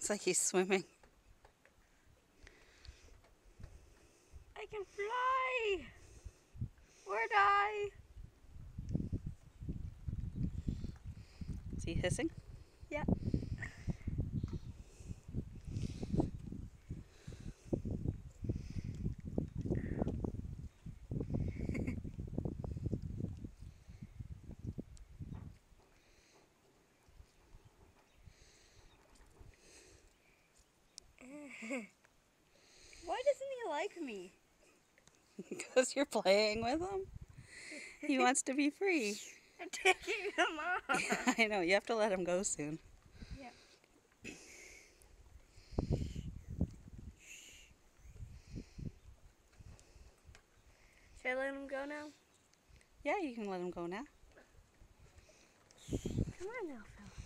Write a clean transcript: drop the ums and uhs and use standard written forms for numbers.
Looks like he's swimming. I can fly! Where'd I? Is he hissing? Yeah. Why doesn't he like me? Because you're playing with him. He wants to be free. I'm taking him off. I know, you have to let him go soon. Yeah. Should I let him go now? Yeah, you can let him go now. Come on now, Phil.